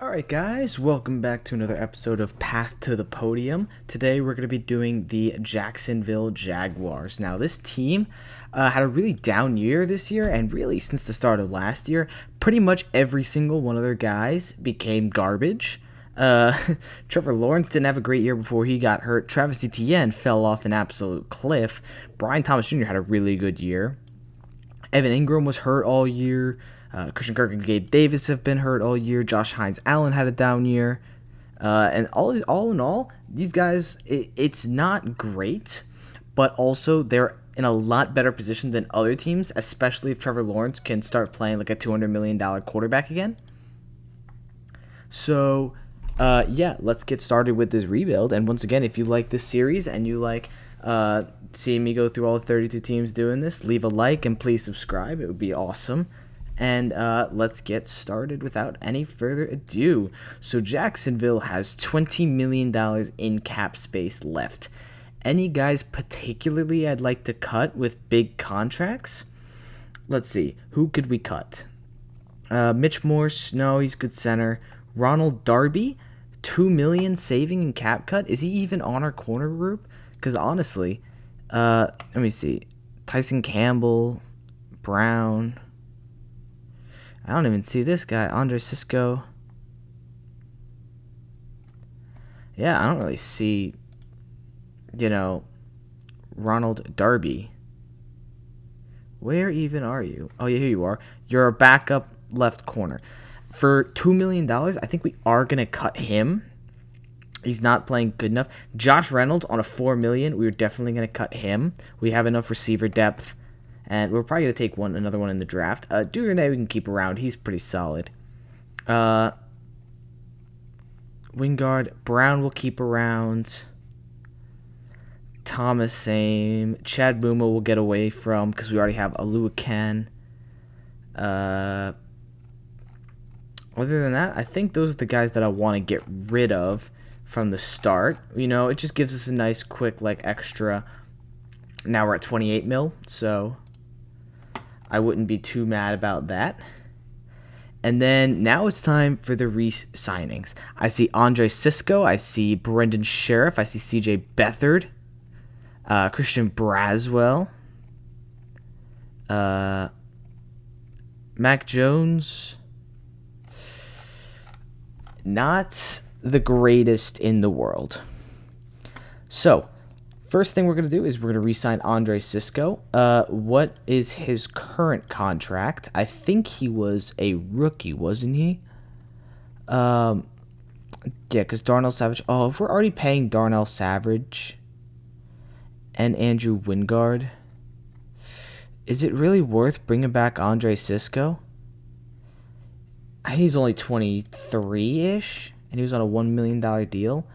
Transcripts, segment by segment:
Alright guys, welcome back to another episode of Path to the Podium. Today we're going to be doing the Jacksonville Jaguars. Now this team had a really down year this year, and really since the start of last year, pretty much every single one of their guys became garbage. Uh, Trevor Lawrence didn't have a great year before he got hurt. Travis Etienne fell off an absolute cliff. Brian Thomas Jr. had a really good year. Evan Ingram was hurt all year. Christian Kirk and Gabe Davis have been hurt all year. Josh Hines Allen had a down year. And all in all, these guys, it's not great, but also they're in a lot better position than other teams, especially if Trevor Lawrence can start playing like a $200 million quarterback again. So, yeah, let's get started with this rebuild. And once again, if you like this series and you like seeing me go through all 32 teams doing this, leave a like and please subscribe. It would be awesome. And let's get started without any further ado. So Jacksonville has $20 million in cap space left. Any guys particularly I'd like to cut with big contracts? Let's see. Who could we cut? Mitch Morse, no, he's good center. Ronald Darby, $2 million saving in cap cut. Is he even on our corner group? Because honestly, let me see. Tyson Campbell, Brown. I don't even see this guy. Andre Cisco. Yeah, I don't really see, Ronald Darby. Where even are you? Oh, yeah, here you are. You're a backup left corner. For $2 million, I think we are going to cut him. He's not playing good enough. Josh Reynolds on a $4 million, we're definitely going to cut him. We have enough receiver depth. And we're probably going to take another one in the draft. Duvernay we can keep around. He's pretty solid. Wingard, Brown will keep around. Thomas, same. Chad Buma will get away from because we already have Aluakan. Other than that, I think those are the guys that I want to get rid of from the start. It just gives us a nice, quick, extra. Now we're at 28 mil, so I wouldn't be too mad about that. And then now it's time for the re-signings. I see Andre Cisco. I see Brendan Sheriff. I see CJ Beathard. Christian Braswell. Mac Jones. Not the greatest in the world. So, first thing we're going to do is we're going to re-sign Andre Cisco. What is his current contract? I think he was a rookie, wasn't he? Yeah, because Darnell Savage... Oh, if we're already paying Darnell Savage and Andrew Wingard, is it really worth bringing back Andre Cisco? I think he's only 23-ish, and he was on a $1 million deal.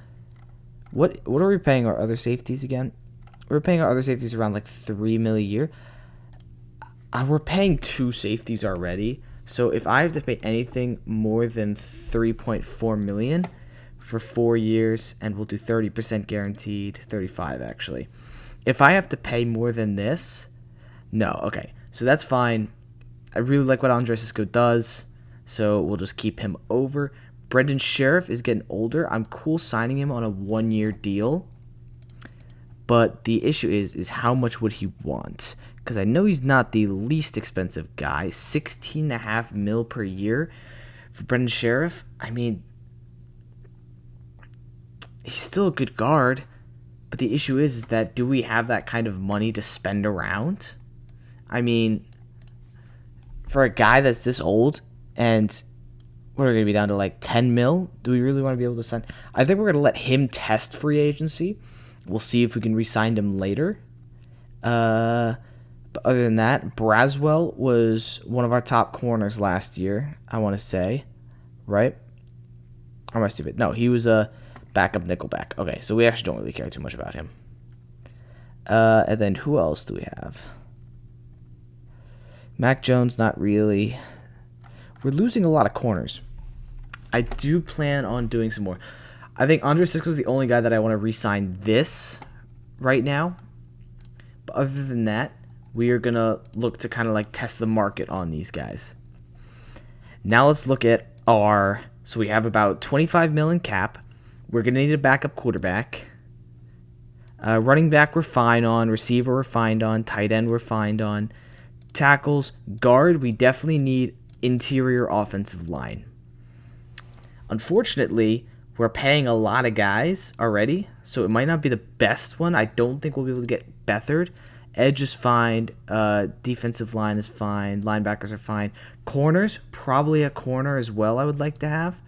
What are we paying our other safeties again? We're paying our other safeties around $3 million a year. We're paying 2 safeties already. So if I have to pay anything more than $3.4 million for 4 years, and we'll do 30% guaranteed, 35 actually. If I have to pay more than this, no, okay. So that's fine. I really like what Andre Cisco does, so we'll just keep him over. Brendan Sheriff is getting older. I'm cool signing him on a 1-year deal. But the issue is how much would he want? Because I know he's not the least expensive guy. $16.5 million per year for Brendan Sheriff. I mean, he's still a good guard. But the issue is that do we have that kind of money to spend around? I mean, for a guy that's this old and what are we going to be down to 10 mil? Do we really want to be able to sign? I think we're going to let him test free agency. We'll see if we can re-sign him later. But other than that, Braswell was one of our top corners last year, I want to say. Right? Or am I stupid? No, he was a backup nickelback. Okay, so we actually don't really care too much about him. And then who else do we have? Mac Jones, not really. We're losing a lot of corners. I do plan on doing some more. I think Andre Cisco is the only guy that I want to re-sign this right now. But other than that, we are going to look to kind of test the market on these guys. Now let's look at our So we have about 25 mil in cap. We're going to need a backup quarterback. Running back we're fine on. Receiver we're fine on. Tight end we're fine on. Tackles, guard, we definitely need interior offensive line. Unfortunately, we're paying a lot of guys already, so it might not be the best one. I don't think we'll be able to get Beathard. Edge is fine. Defensive line is fine. Linebackers are fine. Corners, probably a corner as well I would like to have.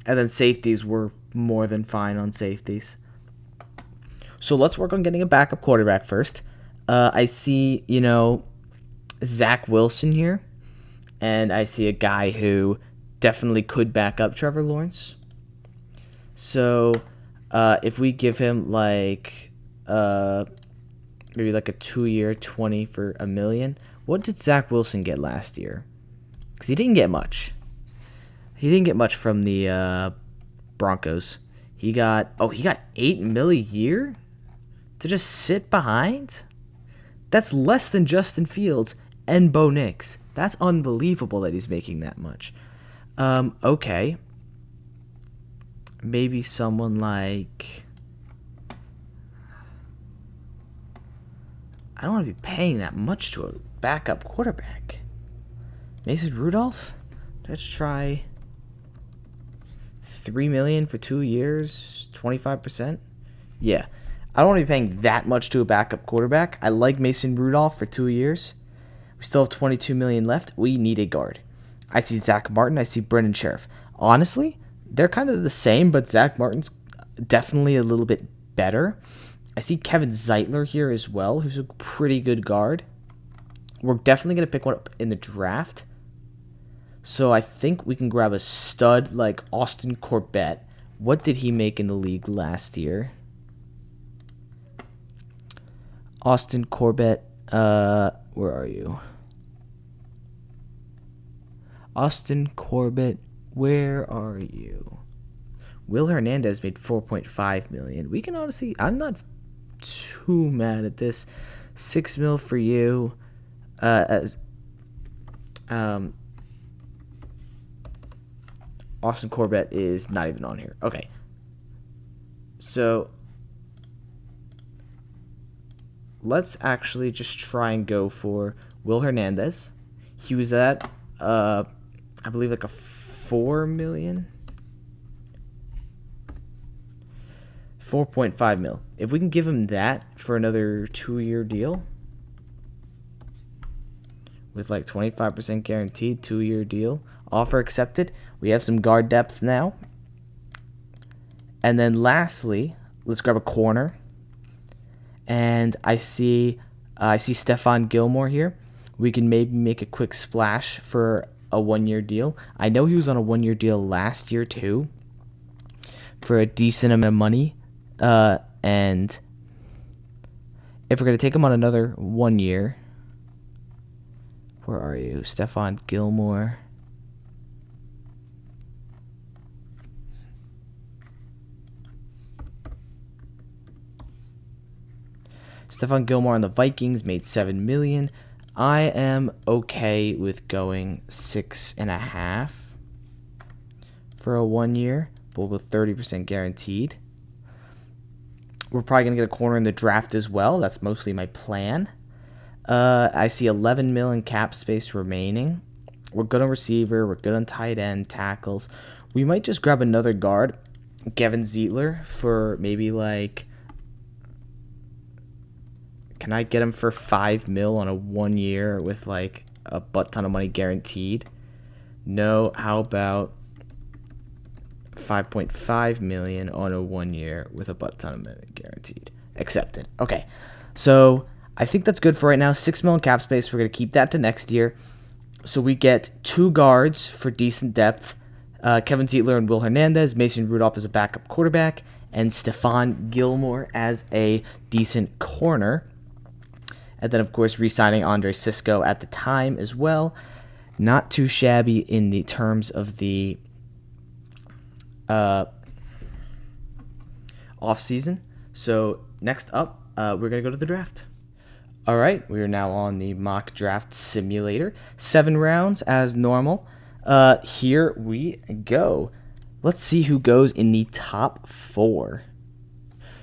And then safeties, we're more than fine on safeties. So let's work on getting a backup quarterback first. I see, Zach Wilson here. And I see a guy who definitely could back up Trevor Lawrence. So if we give him maybe a 2-year 20 for $1 million. What did Zach Wilson get last year? Because he didn't get much. He didn't get much from the Broncos. He got $8 million a year to just sit behind. That's less than Justin Fields and Bo Nix. That's unbelievable that he's making that much. Okay. Maybe someone like... I don't want to be paying that much to a backup quarterback. Mason Rudolph? Let's try $3 million for 2 years, 25%. Yeah, I don't want to be paying that much to a backup quarterback. I like Mason Rudolph for 2 years. We still have $22 million left. We need a guard. I see Zach Martin. I see Brendan Sheriff. Honestly, they're kind of the same, but Zach Martin's definitely a little bit better. I see Kevin Zeitler here as well, who's a pretty good guard. We're definitely going to pick one up in the draft. So I think we can grab a stud like Austin Corbett. What did he make in the league last year? Austin Corbett, where are you? Austin Corbett, where are you? Will Hernandez made $4.5 million. We can honestly, I'm not too mad at this. $6 million for you. Austin Corbett is not even on here. Okay. So let's actually just try and go for Will Hernandez. He was at I believe like a $4 million. 4.5 mil. If we can give him that for another 2-year deal with like 25% guaranteed, 2-year deal, offer accepted. We have some guard depth now. And then lastly, let's grab a corner. And I see Stephon Gilmore here. We can maybe make a quick splash for a 1-year deal. I know he was on a 1-year deal last year too for a decent amount of money. And if we're going to take him on another 1 year, where are you? Stephon Gilmore. Stephon Gilmore on the Vikings made $7 million. I am okay with going 6.5 for a 1 year, but with 30% guaranteed. We're probably going to get a corner in the draft as well. That's mostly my plan. I see $11 million cap space remaining. We're good on receiver. We're good on tight end, tackles. We might just grab another guard, Kevin Zeitler, for maybe like... Can I get him for $5 million on a 1 year with like a butt ton of money guaranteed? No. How about $5.5 million on a 1 year with a butt ton of money guaranteed? Accepted. Okay. So I think that's good for right now. $6 million cap space. We're going to keep that to next year. So we get 2 guards for decent depth. Kevin Zeitler and Will Hernandez. Mason Rudolph as a backup quarterback. And Stephon Gilmore as a decent corner. And then, of course, re-signing Andre Sisco at the time as well. Not too shabby in the terms of the offseason. So next up, we're going to go to the draft. All right, we are now on the mock draft simulator. 7 rounds as normal. Here we go. Let's see who goes in the top 4.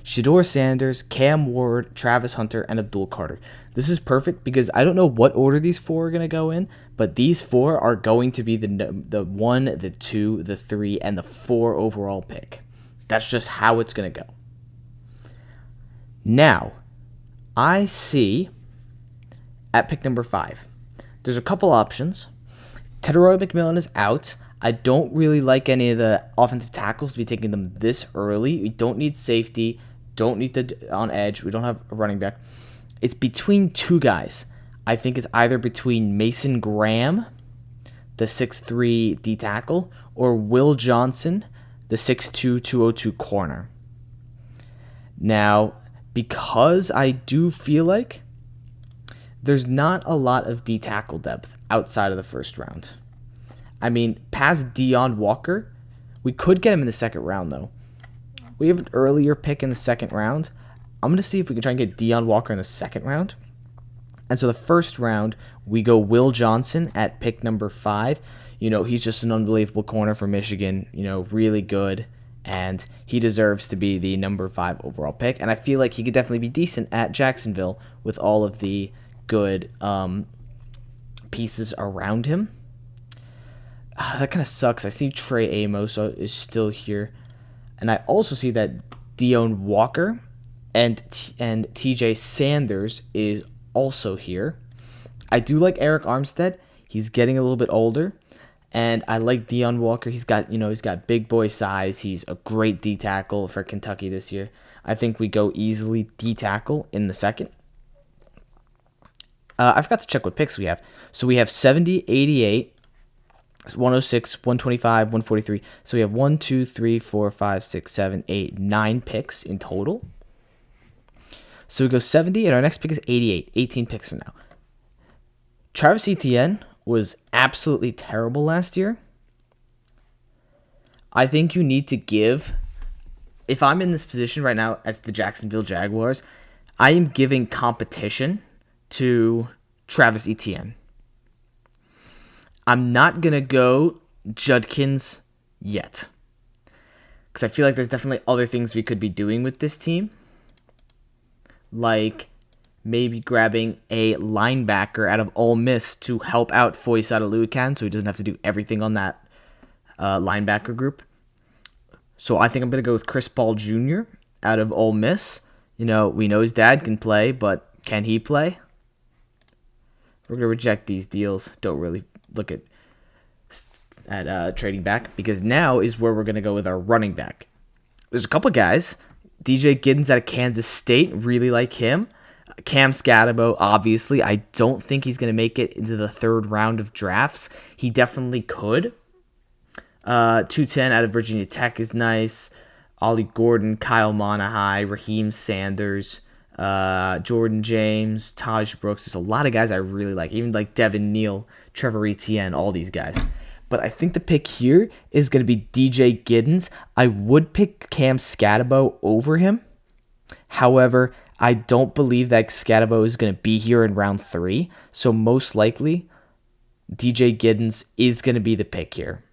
Shedeur Sanders, Cam Ward, Travis Hunter, and Abdul Carter. This is perfect because I don't know what order these 4 are going to go in, but these 4 are going to be the 1, the 2, the 3, and the 4 overall pick. That's just how it's going to go. Now, I see at pick number 5, there's a couple options. Teteroy McMillan is out. I don't really like any of the offensive tackles to be taking them this early. We don't need safety. Don't need the on edge. We don't have a running back. It's between 2 guys. I think it's either between Mason Graham, the 6'3" D tackle, or Will Johnson, the 6'2", 202 corner. Now, because I do feel like there's not a lot of D tackle depth outside of the first round. I mean, past Deion Walker, we could get him in the second round, though. We have an earlier pick in the second round. I'm going to see if we can try and get Deion Walker in the second round. And so the first round, we go Will Johnson at pick number 5. You know, he's just an unbelievable corner for Michigan. You know, really good. And he deserves to be the number 5 overall pick. And I feel like he could definitely be decent at Jacksonville with all of the good pieces around him. That kind of sucks. I see Trey Amos is still here. And I also see that Deion Walker and TJ Sanders is also here. I do like Eric Armstead. He's getting a little bit older. And I like Deion Walker. He's got big boy size. He's a great D tackle for Kentucky this year. I think we go easily D tackle in the second. I forgot to check what picks we have. So we have 70, 88, 106, 125, 143. So we have 1, 2, 3, 4, 5, 6, 7, 8, 9 picks in total. So we go 70, and our next pick is 88, 18 picks from now. Travis Etienne was absolutely terrible last year. I think you need to give, if I'm in this position right now as the Jacksonville Jaguars, I am giving competition to Travis Etienne. I'm not going to go Judkins yet, because I feel like there's definitely other things we could be doing with this team, like maybe grabbing a linebacker out of Ole Miss to help out Foyesade Aluakan so he doesn't have to do everything on that linebacker group. So I think I'm going to go with Chris Paul Jr. out of Ole Miss. You know, we know his dad can play, but can he play? We're going to reject these deals. Don't really look at trading back, because now is where we're going to go with our running back. There's a couple guys. DJ Giddens out of Kansas State, really like him. Cam Scatabo, obviously. I don't think he's going to make it into the third round of drafts. He definitely could. 210 out of Virginia Tech is nice. Ollie Gordon, Kyle Monaghy, Raheem Sanders, Jordan James, Taj Brooks. There's a lot of guys I really like, even like Devin Neal, Trevor Etienne, all these guys. But I think the pick here is going to be DJ Giddens. I would pick Cam Scatabo over him. However, I don't believe that Scatabo is going to be here in round 3. So most likely, DJ Giddens is going to be the pick here.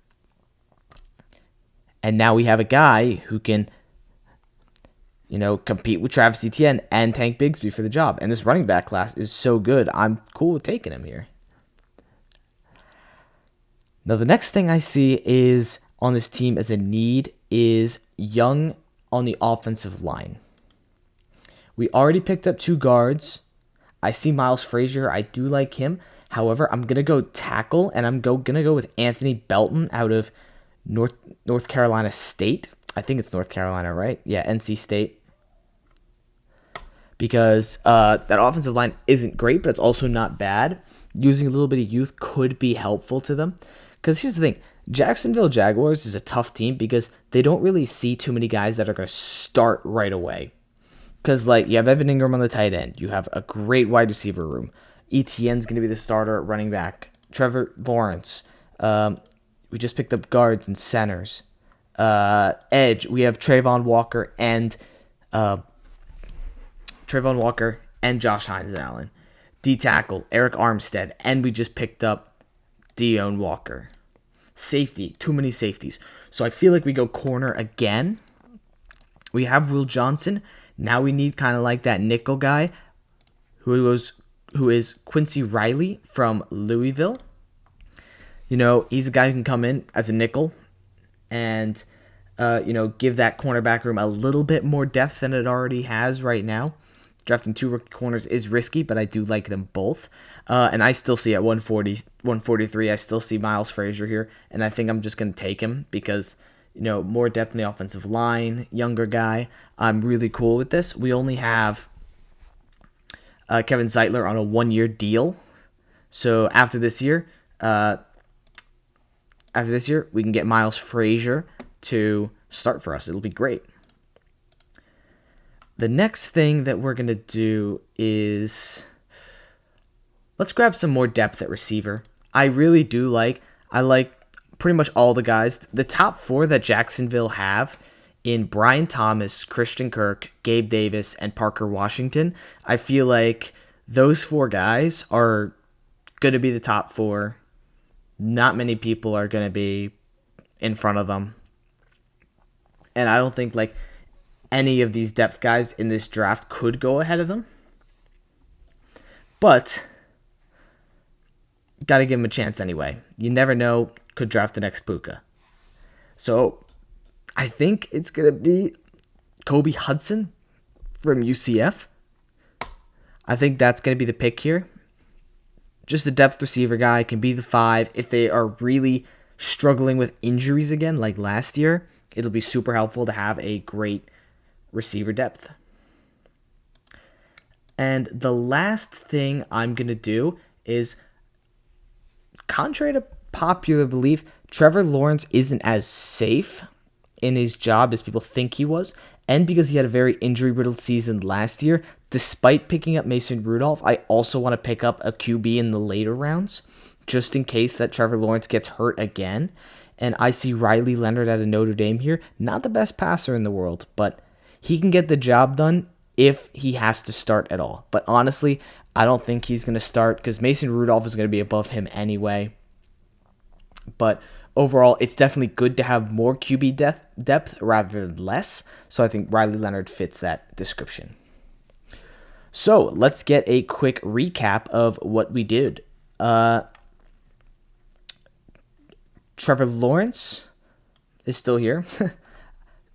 And now we have a guy who can, compete with Travis Etienne and Tank Bigsby for the job. And this running back class is so good. I'm cool with taking him here. Now, the next thing I see is on this team as a need is young on the offensive line. We already picked up 2 guards. I see Miles Frazier. I do like him. However, I'm going to go tackle, and I'm going to go with Anthony Belton out of North Carolina State. I think it's North Carolina, right? Yeah, NC State. Because that offensive line isn't great, but it's also not bad. Using a little bit of youth could be helpful to them. Because here's the thing. Jacksonville Jaguars is a tough team because they don't really see too many guys that are going to start right away. Because, you have Evan Ingram on the tight end. You have a great wide receiver room. Etienne's going to be the starter at running back. Trevor Lawrence. We just picked up guards and centers. Edge, we have Trayvon Walker and Josh Hines-Allen. D-tackle, Eric Armstead. And we just picked up Deion Walker. Safety, too many safeties. So I feel like we go corner again. We have Will Johnson. Now we need kind of like that nickel guy who is Quincy Riley from Louisville. He's a guy who can come in as a nickel and give that cornerback room a little bit more depth than it already has right now. Drafting 2 rookie corners is risky, but I do like them both. And I still see at 140, 143, I still see Miles Frazier here, and I think I'm just going to take him because, more depth in the offensive line, younger guy. I'm really cool with this. We only have Kevin Zeitler on a 1-year deal. So after this year, we can get Miles Frazier to start for us. It'll be great. The next thing that we're going to do is let's grab some more depth at receiver. I like pretty much all the guys. The top 4 that Jacksonville have in Brian Thomas, Christian Kirk, Gabe Davis, and Parker Washington. I feel like those 4 guys are going to be the top 4. Not many people are going to be in front of them. And I don't think any of these depth guys in this draft could go ahead of them. But got to give them a chance anyway. You never know, could draft the next Puka. So I think it's going to be Kobe Hudson from UCF. I think that's going to be the pick here. Just a depth receiver guy, can be the 5. If they are really struggling with injuries again like last year, it'll be super helpful to have a great receiver depth. And the last thing I'm going to do is, contrary to popular belief, Trevor Lawrence isn't as safe in his job as people think he was. And because he had a very injury-riddled season last year, despite picking up Mason Rudolph, I also want to pick up a QB in the later rounds, just in case that Trevor Lawrence gets hurt again. And I see Riley Leonard out of Notre Dame here. Not the best passer in the world, but he can get the job done if he has to start at all. But honestly, I don't think he's going to start because Mason Rudolph is going to be above him anyway. But overall, it's definitely good to have more QB depth rather than less. So I think Riley Leonard fits that description. So let's get a quick recap of what we did. Trevor Lawrence is still here.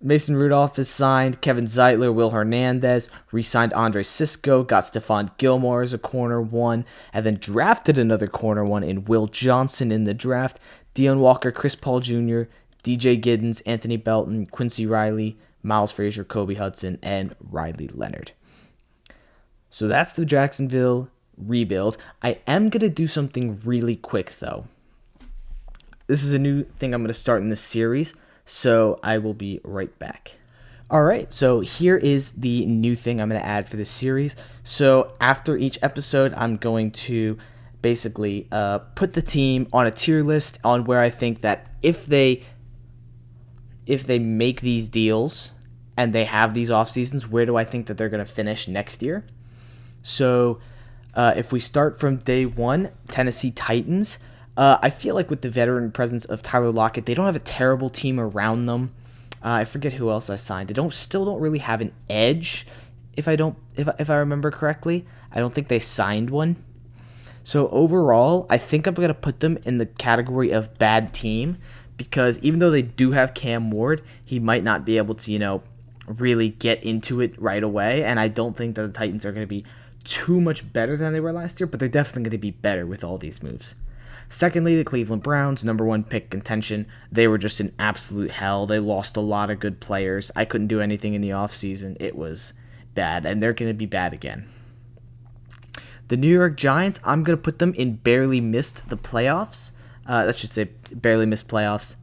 Mason Rudolph is signed. Kevin Zeitler, Will Hernandez, re-signed Andre Sisco, got Stephon Gilmore as a corner 1, and then drafted another corner 1 in Will Johnson in the draft. Deion Walker, Chris Paul Jr., DJ Giddens, Anthony Belton, Quincy Riley, Miles Frazier, Kobe Hudson, and Riley Leonard. So that's the Jacksonville rebuild. I am going to do something really quick, though. This is a new thing I'm going to start in this series, so I will be right back. All right, so here is the new thing I'm going to add for this series. So after each episode, I'm going to basically put the team on a tier list on where I think that if they make these deals and they have these off seasons, where do I think that they're going to finish next year? So if we start from day 1, Tennessee Titans, I feel like with the veteran presence of Tyler Lockett, they don't have a terrible team around them. I forget who else I signed. They still don't really have an edge, if I remember correctly. I don't think they signed one. So overall, I think I'm going to put them in the category of bad team because even though they do have Cam Ward, he might not be able to, really get into it right away. And I don't think that the Titans are going to be too much better than they were last year, but they're definitely going to be better with all these moves. Secondly, the Cleveland Browns, number 1 pick contention. They were just an absolute hell. They lost a lot of good players. I couldn't do anything in the offseason. It was bad, and they're going to be bad again. The New York Giants, I'm going to put them in barely missed the playoffs. That should say barely missed playoffs.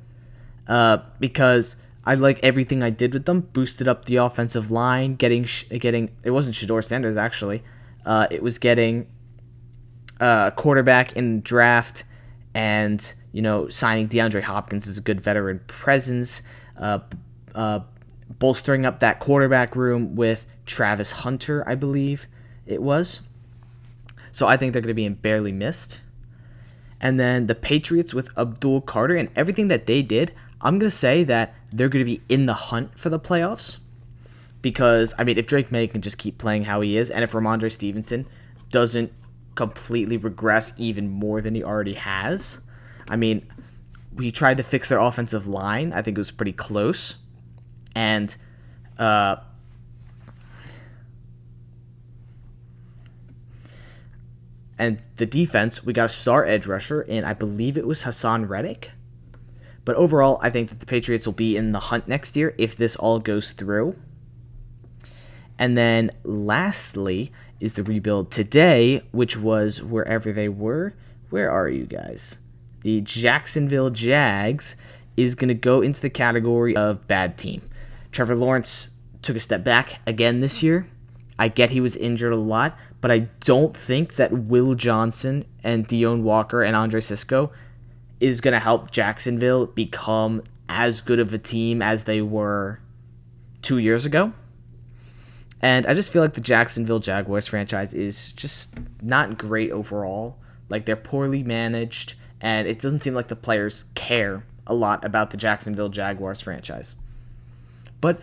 Because I like everything I did with them. Boosted up the offensive line, getting it wasn't Shedeur Sanders, actually. It was getting a quarterback in the draft, and signing DeAndre Hopkins as a good veteran presence, bolstering up that quarterback room with Travis Hunter, I believe it was. So I think they're going to be in barely missed. And then the Patriots with Abdul Carter and everything that they did, I'm going to say that they're going to be in the hunt for the playoffs because, I mean, if Drake May can just keep playing how he is, and if Ramondre Stevenson doesn't completely regress even more than he already has, I mean, we tried to fix their offensive line. I think it was pretty close. And the defense, we got a star edge rusher, and I believe it was Hassan Reddick. But overall, I think that the Patriots will be in the hunt next year if this all goes through. And then lastly is the rebuild today, which was wherever they were. Where are you guys? The Jacksonville Jags is going to go into the category of bad team. Trevor Lawrence took a step back again this year. I get he was injured a lot, but I don't think that Will Johnson and Deone Walker and Andre Sisco is going to help Jacksonville become as good of a team as they were 2 years ago. And I just feel like the Jacksonville Jaguars franchise is just not great overall. Like, they're poorly managed, and it doesn't seem like the players care a lot about the Jacksonville Jaguars franchise. But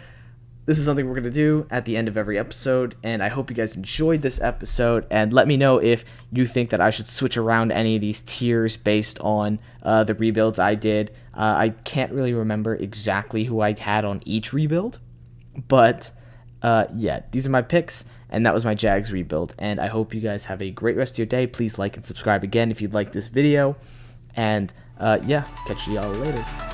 this is something we're going to do at the end of every episode, and I hope you guys enjoyed this episode, and let me know if you think that I should switch around any of these tiers based on the rebuilds I did. I can't really remember exactly who I had on each rebuild, but yeah, these are my picks, and that was my Jags rebuild, and I hope you guys have a great rest of your day. Please like and subscribe again if you'd like this video, and yeah, catch y'all later.